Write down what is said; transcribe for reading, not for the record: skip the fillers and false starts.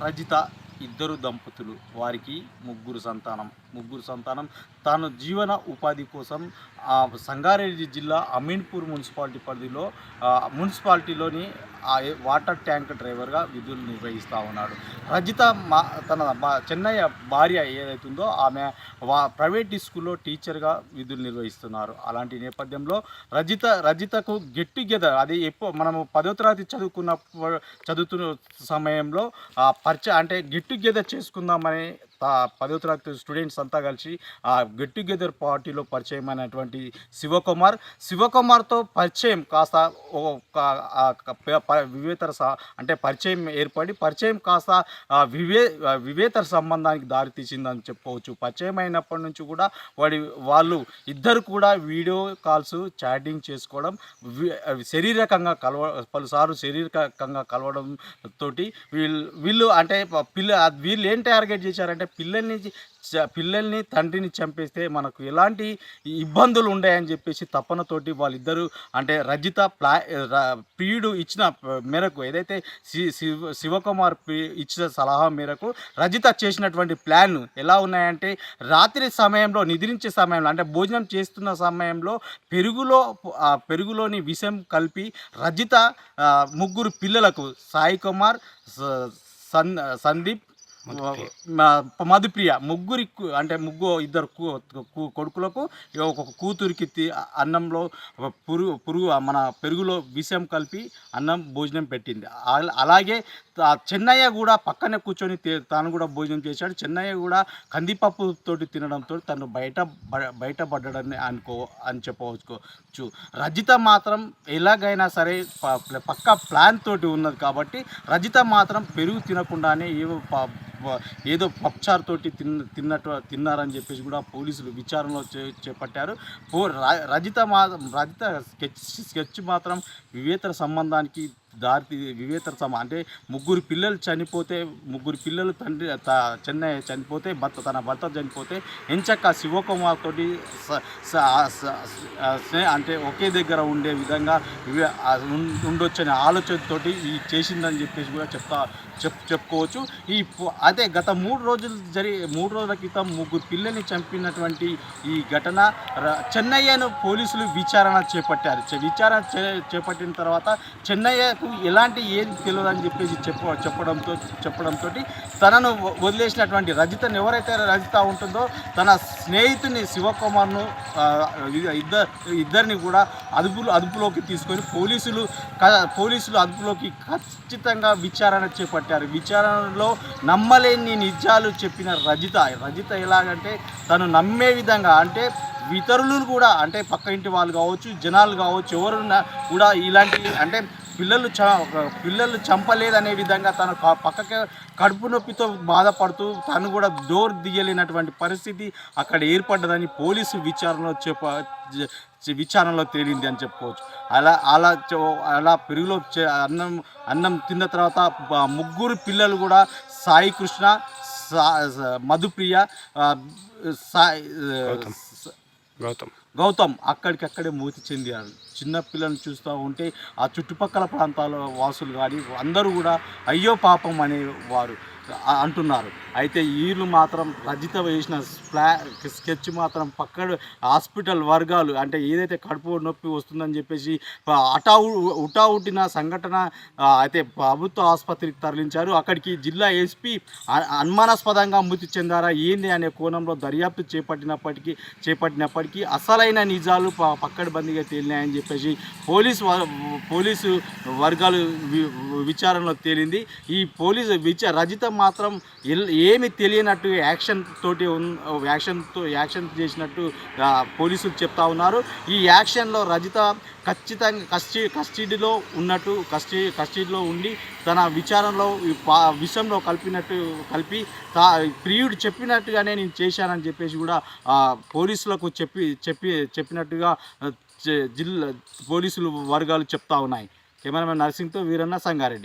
రజిత ఇద్దరు దంపతులు, వారికి ముగ్గురు సంతానం. తాను జీవన ఉపాధి కోసం సంగారెడ్డి జిల్లా అమీన్పూర్ మున్సిపాలిటీ పరిధిలో మున్సిపాలిటీలోని వాటర్ ట్యాంక్ డ్రైవర్గా విధులు నిర్వహిస్తూ ఉన్నాడు. రజిత తన చెన్నయ్య భార్య ఏదైతుందో ఆమె ప్రైవేట్ స్కూల్లో టీచర్గా విధులు నిర్వహిస్తున్నారు. అలాంటి నేపథ్యంలో రజితకు గెట్ టుగెదర్, అది మనము 10వ తరగతి చదువుతున్న సమయంలో అంటే గెట్ టుగెదర్ చేసుకుందామని 10వ తరగతి స్టూడెంట్స్ అంతా కలిసి గెట్ టుగెదర్ పార్టీలో పరిచయం అయినటువంటి శివకుమార్తో పరిచయం కాస్త అంటే పరిచయం కాస్త వివేతర సంబంధానికి దారితీసిందని చెప్పవచ్చు. పరిచయం అయినప్పటి నుంచి కూడా వాళ్ళు ఇద్దరు కూడా వీడియో కాల్స్ చాటింగ్ చేసుకోవడం, పలుసార్లు శారీరకంగా కలవడం తోటి వీళ్ళు అంటే వీళ్ళు ఏం టార్గెట్ చేశారంటే పిల్లల్ని తండ్రిని చంపేస్తే మనకు ఎలాంటి ఇబ్బందులు ఉన్నాయని చెప్పేసి తపనతోటి వాళ్ళిద్దరూ అంటే రజిత ప్రియుడు ఇచ్చిన మేరకు, ఏదైతే శివకుమార్ ఇచ్చిన సలహా మేరకు రజిత చేసినటువంటి ప్లాన్ ఎలా ఉన్నాయంటే, రాత్రి సమయంలో నిద్రించే సమయంలో అంటే భోజనం చేస్తున్న సమయంలో పెరుగులోని విషం కలిపి రజిత ముగ్గురు పిల్లలకు సాయి కుమార్, సందీప్, మధుప్రియ ఇద్దరు కొడుకులకు ఒక కూతురికి అన్నంలో మన పెరుగులో విషం కలిపి భోజనం పెట్టింది. అలాగే చెన్నయ్య కూడా పక్కనే కూర్చొని తాను కూడా భోజనం చేశాడు. చెన్నయ్య కూడా కందిపప్పు తోటి తినడంతో తను బయటపడ్డాడని అని చెప్పవచ్చు. రజిత మాత్రం ఎలాగైనా సరే పక్కా ప్లాన్ తోటి ఉన్నది కాబట్టి రజిత మాత్రం పెరుగు తినకుండానే ఏదో పప్చార్ తోటి తిన్నారని చెప్పేసి కూడా పోలీసులు విచారణలో చేపట్టారు. రజిత స్కెచ్ మాత్రం వివేతర సంబంధానికి అంటే ముగ్గురు పిల్లలు చెన్నయ్య చనిపోతే తన భర్త చనిపోతే ఎంచక్క శివకుమార్ తోటి అంటే ఒకే దగ్గర ఉండే విధంగా ఉండొచ్చనే ఆలోచనతోటి చేసిందని చెప్పేసి కూడా చెప్పుకోవచ్చు. అదే గత 3 రోజుల క్రితం ముగ్గురు పిల్లల్ని చంపినటువంటి ఈ ఘటన చెన్నయ్యను పోలీసులు విచారణ చేపట్టారు. చేపట్టిన తర్వాత చెన్నయ్యకు ఎలాంటి ఏది తెలియదని చెప్పేసి చెప్పడంతో తనను వదిలేసినటువంటి ఎవరైతే రజిత ఉంటుందో తన స్నేహితుని శివకుమార్ను ఇద్దరిని కూడా అదుపులోకి తీసుకొని పోలీసులు అదుపులోకి ఖచ్చితంగా విచారణ చేపట్టారు. విచారణలో నమ్మలేని నిజాలు చెప్పిన రజిత ఎలాగంటే తను నమ్మే విధంగా, అంటే ఇతరులు కూడా అంటే పక్క ఇంటి వాళ్ళు కావచ్చు, జనాలు కావచ్చు, ఎవరున్నా కూడా ఇలాంటి అంటే పిల్లలు చంపలేదనే విధంగా తన పక్కకి కడుపు నొప్పితో బాధపడుతూ తను కూడా డోర్ దిగలేనటువంటి పరిస్థితి అక్కడ ఏర్పడ్డదని పోలీసు విచారణలో తేలింది అని చెప్పుకోవచ్చు. అలా పెరుగులో అన్నం తిన్న తర్వాత ముగ్గురు పిల్లలు కూడా సాయి కృష్ణ, మధుప్రియ, గౌతమ్ అక్కడికక్కడే మృతి చెందారు. చిన్న పిల్లల్ని చూస్తూ ఉంటే ఆ చుట్టుపక్కల ప్రాంతాల వాసులు కానీ అందరూ కూడా అయ్యో పాపం అనేవారు అంటున్నారు. అయితే వీళ్ళు మాత్రం రజిత వేసిన స్కెచ్ మాత్రం పక్కన హాస్పిటల్ వర్గాలు అంటే ఏదైతే కడుపు నొప్పి వస్తుందని చెప్పేసి ఉట్టిన సంఘటన అయితే ప్రభుత్వ ఆసుపత్రికి తరలించారు. అక్కడికి జిల్లా ఎస్పీ అనుమానాస్పదంగా మృతి చెందారా ఏంది అనే కోణంలో దర్యాప్తు చేపట్టినప్పటికీ అసలైన నిజాలు పక్కడబందీగా తేలినాయని చెప్పేసి పోలీసు వర్గాలు విచారణలో తేలింది. ఈ రజిత మాత్రం ఏమి తెలియనట్టు యాక్షన్ చేసినట్టు పోలీసులు చెప్తా ఉన్నారు. ఈ యాక్షన్లో రజిత ఖచ్చితంగా కస్టడీలో ఉండి తన విచారణలో విషయంలో కలిపి ప్రియుడు చెప్పినట్టుగానే నేను చేశానని చెప్పేసి కూడా పోలీసులకు చెప్పినట్టుగా జిల్లా పోలీసులు వర్గాలు చెప్తా ఉన్నాయి. కెమెరామెన్ నర్సింగ్తో వీరన్న, సంగారెడ్డి.